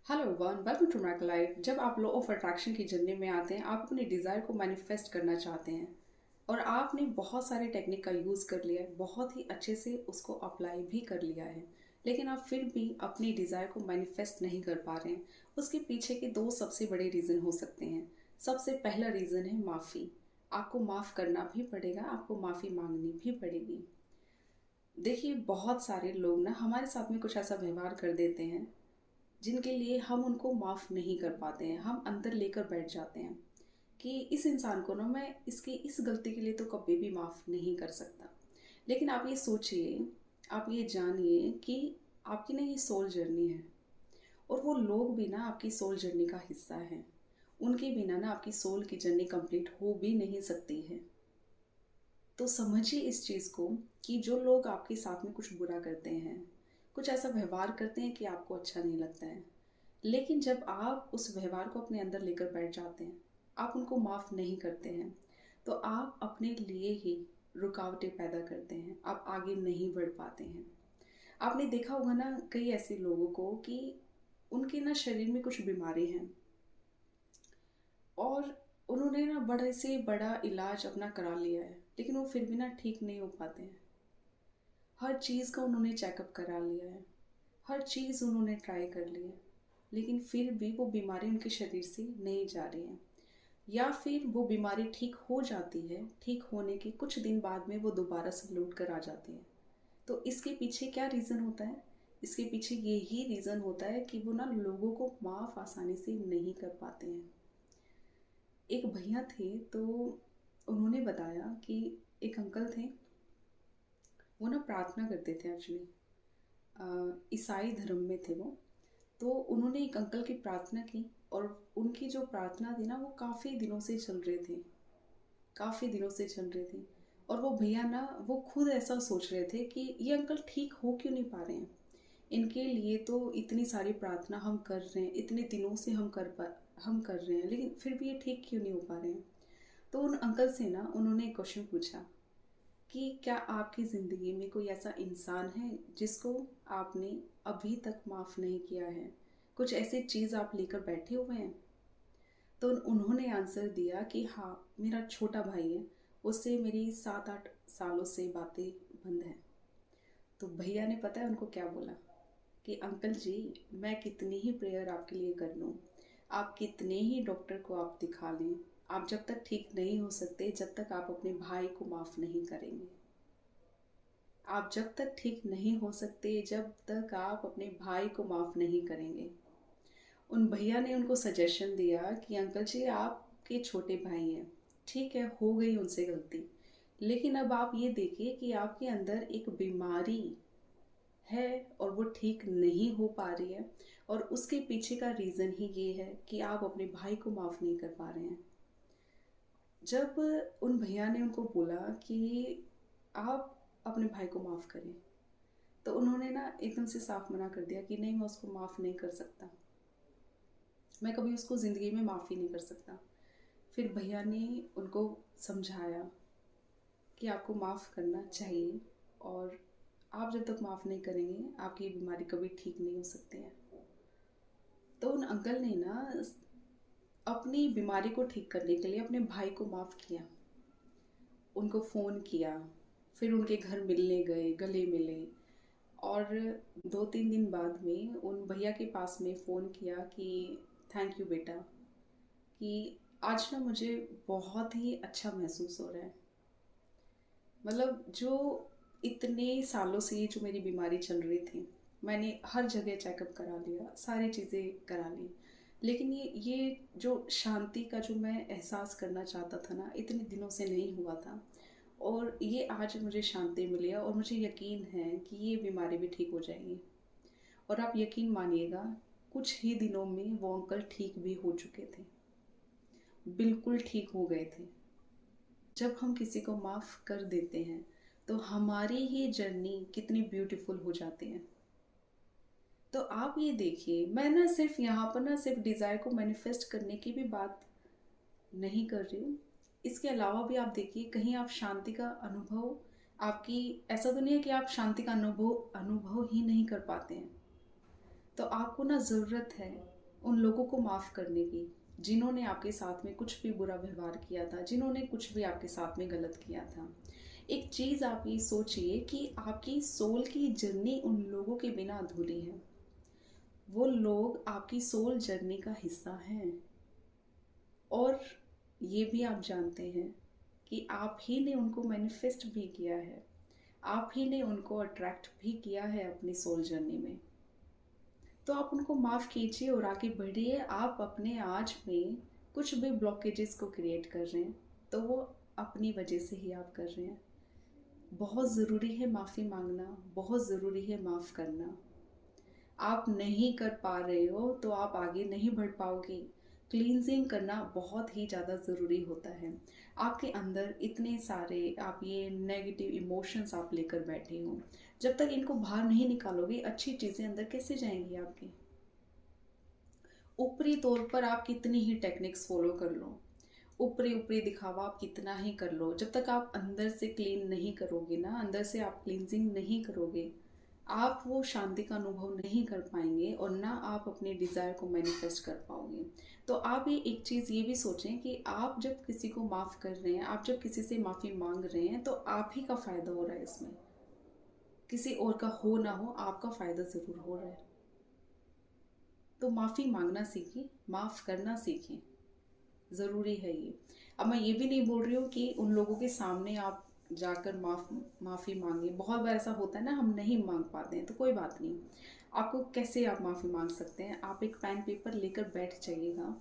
Hello one welcome to my life. जब आप law of attraction की जर्नी में आते हैं, आप अपने डिज़ायर को मैनिफेस्ट करना चाहते हैं और आपने बहुत सारे टेक्निक का यूज़ कर लिया है, बहुत ही अच्छे से उसको अप्लाई भी कर लिया है, लेकिन आप फिर भी अपनी डिज़ायर को मैनिफेस्ट नहीं कर पा रहे हैं। उसके पीछे के दो सबसे बड़े रीज़न हो सकते हैं। सबसे पहला रीज़न है माफ़ी। आपको माफ़ करना भी पड़ेगा, आपको माफ़ी मांगनी भी पड़ेगी। देखिए, बहुत सारे लोग ना हमारे साथ में कुछ ऐसा व्यवहार कर देते हैं जिनके लिए हम उनको माफ़ नहीं कर पाते हैं। हम अंदर लेकर बैठ जाते हैं कि इस इंसान को ना मैं इसकी इस गलती के लिए तो कभी भी माफ़ नहीं कर सकता। लेकिन आप ये सोचिए, आप ये जानिए कि आपकी ना ये सोल जर्नी है और वो लोग भी ना आपकी सोल जर्नी का हिस्सा हैं। उनके बिना ना आपकी सोल की जर्नी कंप्लीट हो भी नहीं सकती है। तो समझिए इस चीज़ को कि जो लोग आपके साथ में कुछ बुरा करते हैं, कुछ ऐसा व्यवहार करते हैं कि आपको अच्छा नहीं लगता है, लेकिन जब आप उस व्यवहार को अपने अंदर लेकर बैठ जाते हैं, आप उनको माफ़ नहीं करते हैं, तो आप अपने लिए ही रुकावटें पैदा करते हैं, आप आगे नहीं बढ़ पाते हैं। आपने देखा होगा ना कई ऐसे लोगों को कि उनके ना शरीर में कुछ बीमारी है और उन्होंने ना बड़े से बड़ा इलाज अपना करा लिया है, लेकिन वो फिर भी ना ठीक नहीं हो पाते हैं। हर चीज़ का उन्होंने चेकअप करा लिया है, हर चीज़ उन्होंने ट्राई कर ली है, लेकिन फिर भी वो बीमारी उनके शरीर से नहीं जा रही है। या फिर वो बीमारी ठीक हो जाती है, ठीक होने के कुछ दिन बाद में वो दोबारा से लौट कर आ जाती है। तो इसके पीछे क्या रीज़न होता है? इसके पीछे यही रीज़न होता है कि वो ना लोगों को माफ़ आसानी से नहीं कर पाते हैं। एक भैया थे, तो उन्होंने बताया कि एक अंकल थे, वो ना प्रार्थना करते थे एक्चुअली, ईसाई धर्म में थे वो। तो उन्होंने एक अंकल की प्रार्थना की और उनकी जो प्रार्थना थी ना वो काफ़ी दिनों से चल रही थी, काफ़ी दिनों से चल रही थी। और वो भैया ना वो खुद ऐसा सोच रहे थे कि ये अंकल ठीक हो क्यों नहीं पा रहे हैं। इनके लिए तो इतनी सारी प्रार्थना हम कर रहे हैं, इतने दिनों से हम कर रहे हैं, लेकिन फिर भी ये ठीक क्यों नहीं हो पा रहे हैं। तो उन अंकल से ना उन्होंने एक क्वेश्चन पूछा कि क्या आपकी ज़िंदगी में कोई ऐसा इंसान है जिसको आपने अभी तक माफ़ नहीं किया है, कुछ ऐसी चीज़ आप लेकर बैठे हुए हैं। तो उन्होंने आंसर दिया कि हाँ, मेरा छोटा भाई है, उससे मेरी 7-8 सालों से बातें बंद हैं। तो भैया ने पता है उनको क्या बोला कि अंकल जी, मैं कितनी ही प्रेयर आपके लिए कर लूँ, आप कितने ही डॉक्टर को आप दिखा लें, आप जब तक ठीक नहीं हो सकते, जब तक आप अपने भाई को माफ़ नहीं करेंगे। आप जब तक ठीक नहीं हो सकते, जब तक आप अपने भाई को माफ़ नहीं करेंगे। उन भैया ने उनको सजेशन दिया कि अंकल जी, आपके छोटे भाई हैं, ठीक है, हो गई उनसे गलती, लेकिन अब आप ये देखिए कि आपके अंदर एक बीमारी है और वो ठीक नहीं हो पा रही है, और उसके पीछे का रीज़न ही ये है कि आप अपने भाई को माफ़ नहीं कर पा रहे हैं। जब उन भैया ने उनको बोला कि आप अपने भाई को माफ़ करें, तो उन्होंने ना एकदम से साफ मना कर दिया कि नहीं, मैं उसको माफ़ नहीं कर सकता, मैं कभी उसको ज़िंदगी में माफ़ ही नहीं कर सकता। फिर भैया ने उनको समझाया कि आपको माफ़ करना चाहिए, और आप जब तक माफ़ नहीं करेंगे आपकी ये बीमारी कभी ठीक नहीं हो सकती है। तो उन अंकल ने ना अपनी बीमारी को ठीक करने के लिए अपने भाई को माफ़ किया, उनको फ़ोन किया, फिर उनके घर मिलने गए, गले मिले, और 2-3 दिन बाद में उन भैया के पास में फ़ोन किया कि थैंक यू बेटा, कि आज ना मुझे बहुत ही अच्छा महसूस हो रहा है। मतलब जो इतने सालों से जो मेरी बीमारी चल रही थी, मैंने हर जगह चेकअप करा लिया, सारी चीज़ें करा ली, लेकिन ये जो शांति का जो मैं एहसास करना चाहता था ना, इतने दिनों से नहीं हुआ था, और ये आज मुझे शांति मिली है और मुझे यकीन है कि ये बीमारी भी ठीक हो जाएगी। और आप यकीन मानिएगा, कुछ ही दिनों में वो अंकल ठीक भी हो चुके थे, बिल्कुल ठीक हो गए थे। जब हम किसी को माफ़ कर देते हैं तो हमारी ही जर्नी कितनी ब्यूटीफुल हो जाती है। तो आप ये देखिए, मैं ना सिर्फ यहाँ पर ना सिर्फ डिज़ायर को मैनिफेस्ट करने की भी बात नहीं कर रही हूँ। इसके अलावा भी आप देखिए, कहीं आप शांति का अनुभव, आपकी ऐसा तो नहीं है कि आप शांति का अनुभव अनुभव ही नहीं कर पाते हैं। तो आपको ना ज़रूरत है उन लोगों को माफ़ करने की जिन्होंने आपके साथ में कुछ भी बुरा व्यवहार किया था, जिन्होंने कुछ भी आपके साथ में गलत किया था। एक चीज़ आप ये सोचिए कि आपकी सोल की जर्नी उन लोगों के बिना अधूरी है। वो लोग आपकी सोल जर्नी का हिस्सा हैं। और ये भी आप जानते हैं कि आप ही ने उनको मैनिफेस्ट भी किया है, आप ही ने उनको अट्रैक्ट भी किया है अपनी सोल जर्नी में। तो आप उनको माफ़ कीजिए और आगे बढ़िए। आप अपने आज में कुछ भी ब्लॉकेजेस को क्रिएट कर रहे हैं तो वो अपनी वजह से ही आप कर रहे हैं। बहुत ज़रूरी है माफ़ी मांगना, बहुत ज़रूरी है माफ़ करना। आप नहीं कर पा रहे हो तो आप आगे नहीं बढ़ पाओगे। क्लींजिंग करना बहुत ही ज़्यादा ज़रूरी होता है। आपके अंदर इतने सारे आप ये नेगेटिव इमोशंस आप लेकर बैठे हो, जब तक इनको बाहर नहीं निकालोगे अच्छी चीज़ें अंदर कैसे जाएंगी आपकी। ऊपरी तौर पर आप कितनी ही टेक्निक्स फॉलो कर लो, ऊपरी ऊपरी दिखावा आप कितना ही कर लो, जब तक आप अंदर से क्लीन नहीं करोगे ना, अंदर से आप क्लींजिंग नहीं करोगे, आप वो शांति का अनुभव नहीं कर पाएंगे और ना आप अपने डिज़ायर को मैनिफेस्ट कर पाओगे। तो आप ये एक चीज़ ये भी सोचें कि आप जब किसी को माफ़ कर रहे हैं, आप जब किसी से माफ़ी मांग रहे हैं तो आप ही का फ़ायदा हो रहा है इसमें। किसी और का हो ना हो, आपका फ़ायदा ज़रूर हो रहा है। तो माफ़ी मांगना सीखिए, माफ़ करना सीखिए, ज़रूरी है ये। अब मैं ये भी नहीं बोल रही हूँ कि उन लोगों के सामने आप जाकर माफ़ी मांगे। बहुत बार ऐसा होता है ना, हम नहीं मांग पाते हैं, तो कोई बात नहीं। आपको कैसे आप माफ़ी मांग सकते हैं, आप एक पेन पेपर लेकर बैठ जाइएगा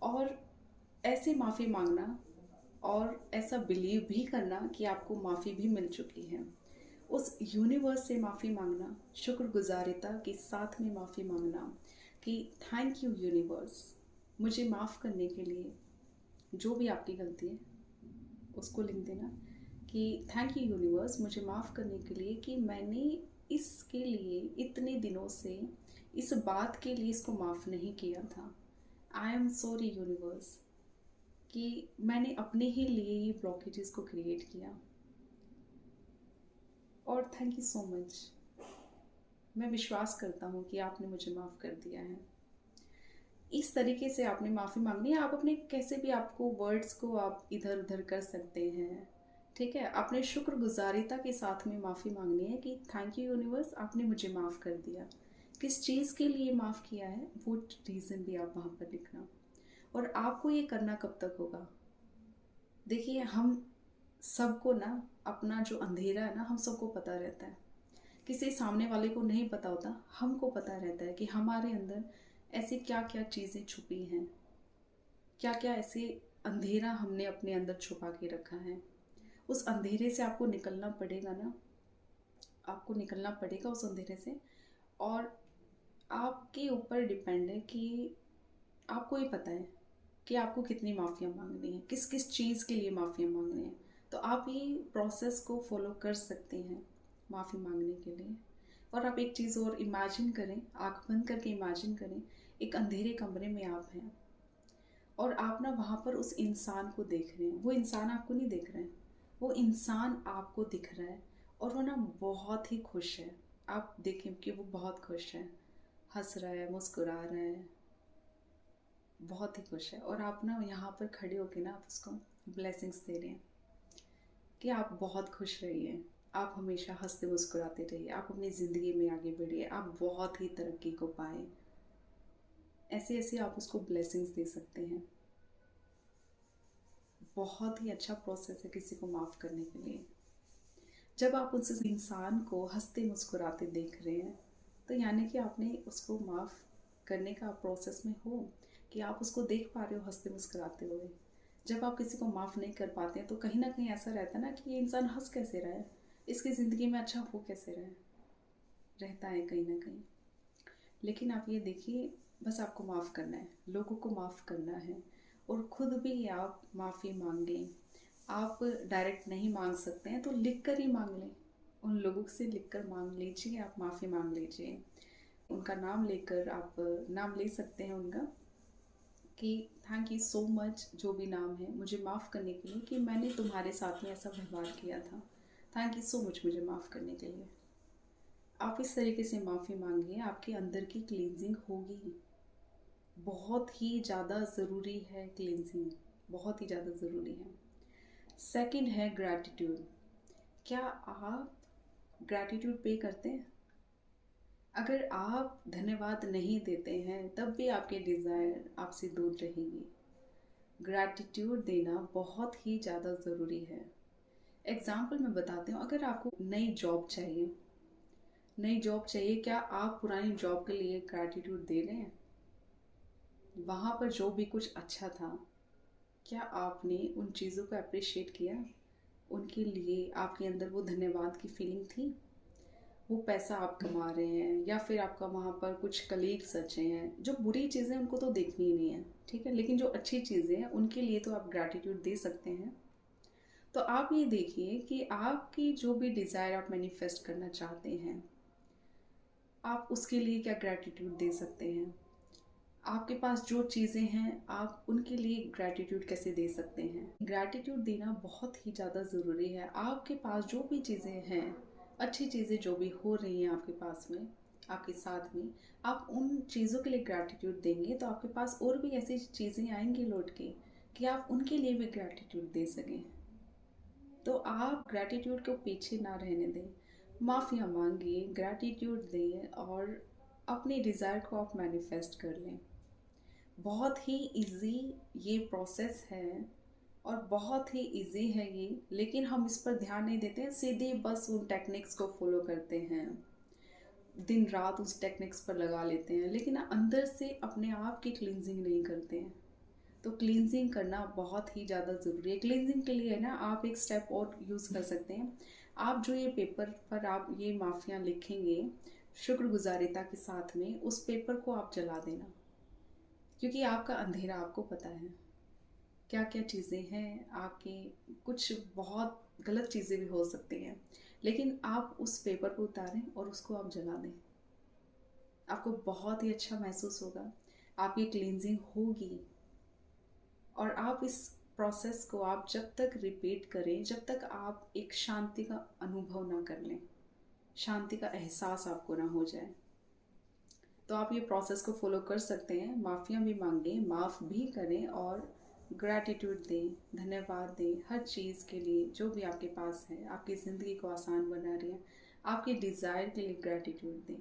और ऐसे माफ़ी मांगना और ऐसा बिलीव भी करना कि आपको माफ़ी भी मिल चुकी है। उस यूनिवर्स से माफ़ी मांगना, शुक्रगुजारिता के साथ में माफ़ी मांगना कि थैंक यू यूनिवर्स, मुझे माफ़ करने के लिए। जो भी आपकी गलती है उसको लिख देना कि थैंक यू यूनिवर्स, मुझे माफ़ करने के लिए कि मैंने इसके लिए इतने दिनों से इस बात के लिए इसको माफ़ नहीं किया था। आई एम सॉरी यूनिवर्स कि मैंने अपने ही लिए ये ब्लॉकेजेस को क्रिएट किया। और थैंक यू सो मच, मैं विश्वास करता हूँ कि आपने मुझे माफ़ कर दिया है। इस तरीके से आपने माफ़ी मांगनी है। आप अपने कैसे भी आपको वर्ड्स को आप इधर उधर कर सकते हैं, ठीक है। आपने शुक्रगुजारिता के साथ में माफ़ी मांगनी है कि थैंक यू यूनिवर्स, आपने मुझे माफ़ कर दिया। किस चीज़ के लिए माफ़ किया है वो रीज़न भी आप वहाँ पर लिखना। और आपको ये करना कब तक होगा। देखिए, हम सबको ना अपना जो अंधेरा है ना, हम सबको पता रहता है। किसी सामने वाले को नहीं पता होता, हमको पता रहता है कि हमारे अंदर ऐसी क्या क्या चीज़ें छुपी हैं, क्या क्या ऐसे अंधेरा हमने अपने अंदर छुपा के रखा है। उस अंधेरे से आपको निकलना पड़ेगा ना, आपको निकलना पड़ेगा उस अंधेरे से। और आपके ऊपर डिपेंड है कि आपको ही पता है कि आपको कितनी माफ़ियाँ मांगनी है, किस किस चीज़ के लिए माफ़ियाँ मांगनी है। तो आप ये प्रोसेस को फॉलो कर सकते हैं माफ़ी मांगने के लिए। और आप एक चीज़ और इमेजिन करें, आँख बंद करके इमेजिन करें, एक अंधेरे कमरे में आप हैं और आप ना वहाँ पर उस इंसान को देख रहे हैं। वो इंसान आपको नहीं देख रहे हैं, वो इंसान आपको दिख रहा है और वो ना बहुत ही खुश है। आप देखें कि वो बहुत खुश है, हंस रहा है, मुस्कुरा रहा है, बहुत ही खुश है। और आप ना यहाँ पर खड़े होके ना आप उसको ब्लेसिंग्स दे रहे हैं कि आप बहुत खुश रहिए, आप हमेशा हंसते मुस्कुराते रहिए, आप अपनी ज़िंदगी में आगे बढ़िए, आप बहुत ही तरक्की को पाएं। ऐसे ऐसे आप उसको ब्लेसिंग्स दे सकते हैं। बहुत ही अच्छा प्रोसेस है किसी को माफ़ करने के लिए। जब आप उस इंसान को हंसते मुस्कुराते देख रहे हैं तो यानी कि आपने उसको माफ़ करने का प्रोसेस में हो, कि आप उसको देख पा रहे हो हंसते मुस्कुराते हुए। जब आप किसी को माफ़ नहीं कर पाते हैं तो कहीं ना कहीं ऐसा रहता है ना कि ये इंसान हंस कैसे रहा है, इसकी ज़िंदगी में अच्छा हो कैसे रहा है, रहता है कहीं ना कहीं। लेकिन आप ये देखिए, बस आपको माफ़ करना है, लोगों को माफ़ करना है और खुद भी आप माफ़ी मांगें। आप डायरेक्ट नहीं मांग सकते हैं तो लिख कर ही मांग लें, उन लोगों से लिख कर मांग लीजिए, आप माफ़ी मांग लीजिए। उनका नाम लेकर आप नाम ले सकते हैं उनका कि थैंक यू सो मच, जो भी नाम है, मुझे माफ़ करने के लिए कि मैंने तुम्हारे साथ में ऐसा व्यवहार किया था। थैंक यू सो मच मुझे माफ़ करने के लिए। आप इस तरीके से माफ़ी मांगिए, आपके अंदर की क्लींजिंग होगी। बहुत ही ज़्यादा ज़रूरी है क्लींजिंग, बहुत ही ज़्यादा ज़रूरी है। सेकंड है ग्रैटिट्यूड। क्या आप ग्रैटिट्यूड पे करते हैं? अगर आप धन्यवाद नहीं देते हैं तब भी आपके डिज़ायर आपसे दूर रहेगी। ग्रैटिट्यूड देना बहुत ही ज़्यादा ज़रूरी है। एग्ज़ाम्पल मैं बताती हूँ, अगर आपको नई जॉब चाहिए, क्या आप पुरानी जॉब के लिए ग्रैटिट्यूड दे रहे हैं? वहाँ पर जो भी कुछ अच्छा था, क्या आपने उन चीज़ों को अप्रिशिएट किया? उनके लिए आपके अंदर वो धन्यवाद की फीलिंग थी? वो पैसा आप कमा रहे हैं या फिर आपका वहाँ पर कुछ कलीग्स अच्छे हैं, जो बुरी चीज़ें उनको तो देखनी ही नहीं है, ठीक है, लेकिन जो अच्छी चीज़ें हैं उनके लिए तो आप ग्रैटिट्यूड दे सकते हैं। तो आप ये देखिए कि आपकी जो भी डिज़ायर आप मैनिफेस्ट करना चाहते हैं, आप उसके लिए क्या ग्रैटिट्यूड दे सकते हैं। आपके पास जो चीज़ें हैं आप उनके लिए ग्रैटिट्यूड कैसे दे सकते हैं। ग्रैटिट्यूड देना बहुत ही ज़्यादा ज़रूरी है। आपके पास जो भी चीज़ें हैं, अच्छी चीज़ें जो भी हो रही हैं आपके पास में, आपके साथ में, आप उन चीज़ों के लिए ग्रैटिट्यूड देंगे तो आपके पास और भी ऐसी चीज़ें आएंगी लौट के कि आप उनके लिए भी ग्रैटिट्यूड दे सकें। तो आप ग्रैटिट्यूड को पीछे ना रहने दें, माफ़िया मांगिए, ग्रैटिट्यूड दें और अपने डिज़ायर को आप मैनिफेस्ट कर लें। बहुत ही इजी ये प्रोसेस है और बहुत ही इजी है ये, लेकिन हम इस पर ध्यान नहीं देते हैं, सीधे बस उन टेक्निक्स को फॉलो करते हैं, दिन रात उस टेक्निक्स पर लगा लेते हैं, लेकिन अंदर से अपने आप की क्लींजिंग नहीं करते हैं। तो क्लींजिंग करना बहुत ही ज़्यादा ज़रूरी है। क्लींजिंग के लिए ना आप एक स्टेप और यूज़ कर सकते हैं। आप जो ये पेपर पर आप ये माफ़ियाँ लिखेंगे शुक्रगुजारिता के साथ में, उस पेपर को आप जला देना, क्योंकि आपका अंधेरा आपको पता है क्या क्या चीज़ें हैं आपकी। कुछ बहुत गलत चीज़ें भी हो सकती हैं, लेकिन आप उस पेपर को उतारें और उसको आप जला दें। आपको बहुत ही अच्छा महसूस होगा, आपकी क्लींजिंग होगी। और आप इस प्रोसेस को आप जब तक रिपीट करें, जब तक आप एक शांति का अनुभव ना कर लें, शांति का एहसास आपको ना हो जाए, तो आप ये प्रोसेस को फॉलो कर सकते हैं। माफ़िया भी मांगें, माफ़ भी करें और ग्रैटिट्यूड दें, धन्यवाद दें हर चीज़ के लिए जो भी आपके पास है, आपकी ज़िंदगी को आसान बना रही है, आपके डिज़ायर के लिए ग्रैटिट्यूड दें।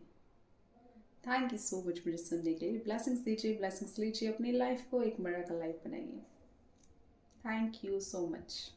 थैंक यू सो मच मुझे सुनने के लिए। ब्लेसिंग्स दीजिए, ब्लेसिंग्स लीजिए, अपनी लाइफ को एक मिरेकल लाइफ बनाइए। Thank you so much.